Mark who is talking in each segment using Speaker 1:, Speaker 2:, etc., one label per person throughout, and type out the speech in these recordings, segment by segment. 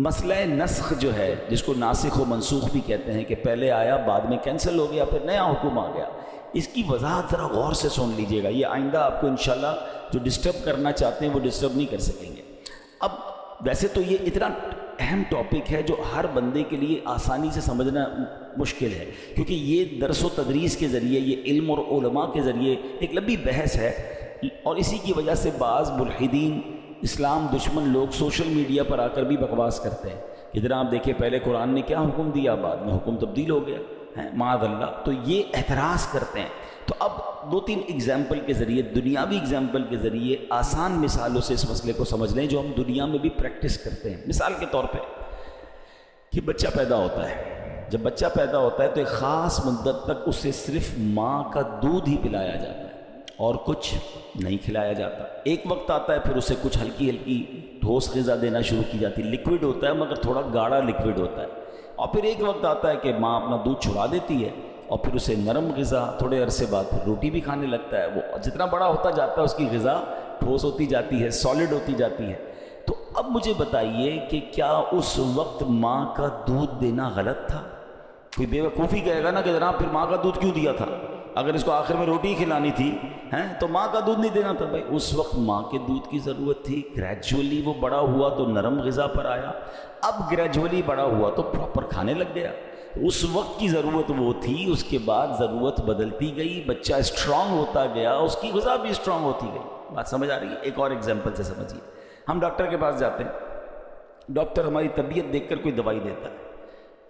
Speaker 1: مسئلہ نسخ جو ہے، جس کو ناسخ و منسوخ بھی کہتے ہیں، کہ پہلے آیا بعد میں کینسل ہو گیا پھر نیا حکم آ گیا، اس کی وضاحت ذرا غور سے سن لیجئے گا، یہ آئندہ آپ کو انشاءاللہ جو ڈسٹرب کرنا چاہتے ہیں وہ ڈسٹرب نہیں کر سکیں گے۔ اب ویسے تو یہ اتنا اہم ٹاپک ہے جو ہر بندے کے لیے آسانی سے سمجھنا مشکل ہے، کیونکہ یہ درس و تدریس کے ذریعے، یہ علم اور علماء کے ذریعے ایک لمبی بحث ہے، اور اسی کی وجہ سے بعض ملحدین، اسلام دشمن لوگ سوشل میڈیا پر آ کر بھی بکواس کرتے ہیں کہ جناب دیکھیں پہلے قرآن نے کیا حکم دیا، بعد میں حکم تبدیل ہو گیا ہے، معاذ اللہ، تو یہ اعتراض کرتے ہیں۔ تو اب دو تین اگزامپل کے ذریعے، دنیاوی اگزامپل کے ذریعے، آسان مثالوں سے اس مسئلے کو سمجھ لیں جو ہم دنیا میں بھی پریکٹس کرتے ہیں۔ مثال کے طور پہ کہ بچہ پیدا ہوتا ہے، جب بچہ پیدا ہوتا ہے تو ایک خاص مدت تک اسے صرف ماں کا دودھ ہی پلایا جاتا ہے اور کچھ نہیں کھلایا جاتا۔ ایک وقت آتا ہے پھر اسے کچھ ہلکی ہلکی ٹھوس غذا دینا شروع کی جاتی ہے، لیکوڈ ہوتا ہے مگر تھوڑا گاڑھا لیکوڈ ہوتا ہے، اور پھر ایک وقت آتا ہے کہ ماں اپنا دودھ چھڑا دیتی ہے اور پھر اسے نرم غذا، تھوڑے عرصے بعد پھر روٹی بھی کھانے لگتا ہے، وہ جتنا بڑا ہوتا جاتا ہے اس کی غذا ٹھوس ہوتی جاتی ہے، سالڈ ہوتی جاتی ہے۔ تو اب مجھے بتائیے کہ کیا اس وقت ماں کا دودھ دینا غلط تھا؟ کوئی بے وقوفی کہے گا نا کہ جناب پھر ماں کا دودھ کیوں دیا تھا، اگر اس کو آخر میں روٹی کھلانی تھی تو ماں کا دودھ نہیں دینا تھا۔ بھائی اس وقت ماں کے دودھ کی ضرورت تھی، گریجولی وہ بڑا ہوا تو نرم غذا پر آیا، اب گریجولی بڑا ہوا تو پراپر کھانے لگ گیا۔ اس وقت کی ضرورت وہ تھی، اس کے بعد ضرورت بدلتی گئی، بچہ اسٹرانگ ہوتا گیا، اس کی غذا بھی اسٹرانگ ہوتی گئی۔ بات سمجھ آ رہی ہے؟ ایک اور ایگزامپل سے سمجھیے، ہم ڈاکٹر کے پاس جاتے ہیں، ڈاکٹر ہماری طبیعت دیکھ کر کوئی دوائی دیتا ہے،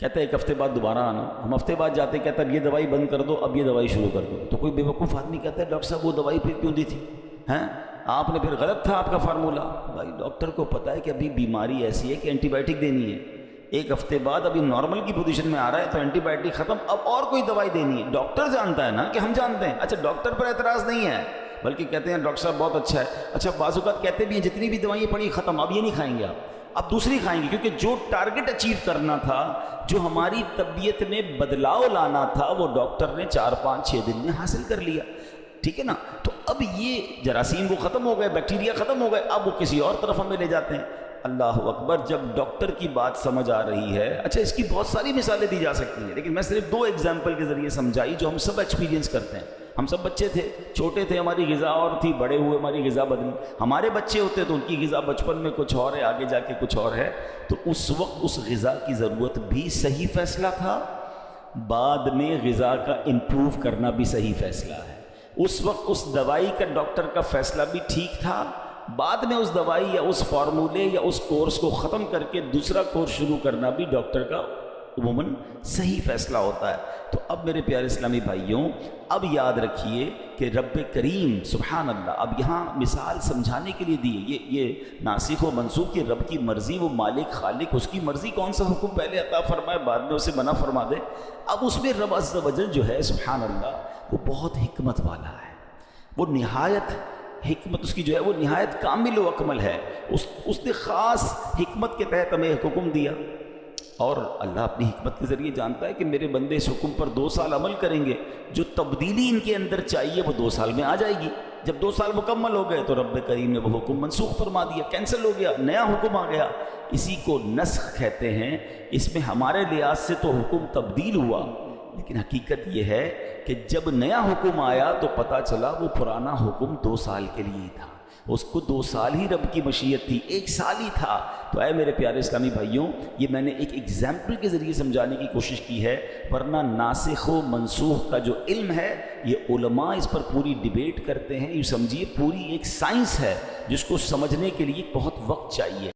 Speaker 1: کہتا ہے ایک ہفتے بعد دوبارہ آنا، ہم ہفتے بعد جاتے ہیں، کہتا ہے اب یہ دوائی بند کر دو، اب یہ دوائی شروع کر دو۔ تو کوئی بے وقوف آدمی کہتا ہے ڈاکٹر صاحب وہ دوائی پھر کیوں دی تھی، آپ نے پھر غلط تھا آپ کا فارمولہ۔ بھائی ڈاکٹر کو پتا ہے کہ ابھی بیماری ایسی ہے کہ اینٹی بائیوٹک دینی ہے، ایک ہفتے بعد ابھی نارمل کی پوزیشن میں آ رہا ہے تو اینٹی بائیوٹک ختم، اب اور کوئی دوائی دینی ہے۔ ڈاکٹر جانتا ہے نا کہ ہم جانتے ہیں، اچھا ڈاکٹر پر اعتراض نہیں ہے، بلکہ کہتے ہیں ڈاکٹر صاحب بہت اچھا ہے۔ اچھا بعض اوقات کہتے بھی ہیں جتنی بھی دوائیں پڑی ختم، اب یہ نہیں کھائیں گے آپ، اب دوسری کھائیں گے، کیونکہ جو ٹارگٹ اچیو کرنا تھا، جو ہماری طبیعت میں بدلاؤ لانا تھا، وہ ڈاکٹر نے 4 5 6 دن میں حاصل کر لیا، ٹھیک ہے نا۔ تو اب یہ جراثیم وہ ختم ہو گئے، بیکٹیریا ختم ہو گئے، اب وہ کسی اور طرف ہمیں لے جاتے ہیں۔ اللہ اکبر، جب ڈاکٹر کی بات سمجھ آ رہی ہے، اچھا اس کی بہت ساری مثالیں دی جا سکتی ہیں، لیکن میں صرف 2 ایگزامپل کے ذریعے سمجھائی جو ہم سب ایکسپیرینس کرتے ہیں۔ ہم سب بچے تھے، چھوٹے تھے، ہماری غذا اور تھی، بڑے ہوئے ہماری غذا بدلی، ہمارے بچے ہوتے تو ان کی غذا بچپن میں کچھ اور ہے، آگے جا کے کچھ اور ہے، تو اس وقت اس غذا کی ضرورت بھی صحیح فیصلہ تھا، بعد میں غذا کا امپروو کرنا بھی صحیح فیصلہ ہے۔ اس وقت اس دوائی کا ڈاکٹر کا فیصلہ بھی ٹھیک تھا، بعد میں اس دوائی یا اس فارمولے یا اس کورس کو ختم کر کے دوسرا کورس شروع کرنا بھی ڈاکٹر کا عموماً صحیح فیصلہ ہوتا ہے۔ تو اب میرے پیارے اسلامی بھائیوں، اب یاد رکھیے کہ رب کریم سبحان اللہ، اب یہاں مثال سمجھانے کے لیے دی ہے، یہ ناسخ و منسوخ کی رب کی مرضی، وہ مالک خالق، اس کی مرضی کون سا حکم پہلے عطا فرمائے بعد میں اسے منع فرما دے۔ اب اس میں رب عز و جل جو ہے سبحان اللہ، وہ بہت حکمت والا ہے، وہ نہایت حکمت اس کی جو ہے وہ نہایت کامل و اکمل ہے۔ اس نے خاص حکمت کے تحت ہمیں ایک حکم دیا، اور اللہ اپنی حکمت کے ذریعے جانتا ہے کہ میرے بندے اس حکم پر 2 سال عمل کریں گے، جو تبدیلی ان کے اندر چاہیے وہ 2 سال میں آ جائے گی۔ جب 2 سال مکمل ہو گئے تو رب کریم نے وہ حکم منسوخ فرما دیا، کینسل ہو گیا، نیا حکم آ گیا۔ اسی کو نسخ کہتے ہیں۔ اس میں ہمارے لحاظ سے تو حکم تبدیل ہوا، لیکن حقیقت یہ ہے کہ جب نیا حکم آیا تو پتہ چلا وہ پرانا حکم 2 سال کے لیے ہی تھا، اس کو 2 سال ہی رب کی مشیت تھی، 1 سال ہی تھا۔ تو اے میرے پیارے اسلامی بھائیوں، یہ میں نے ایک ایگزامپل کے ذریعے سمجھانے کی کوشش کی ہے، ورنہ ناسخ و منسوخ کا جو علم ہے یہ علماء اس پر پوری ڈیبیٹ کرتے ہیں، یہ سمجھیے پوری ایک سائنس ہے جس کو سمجھنے کے لیے بہت وقت چاہیے۔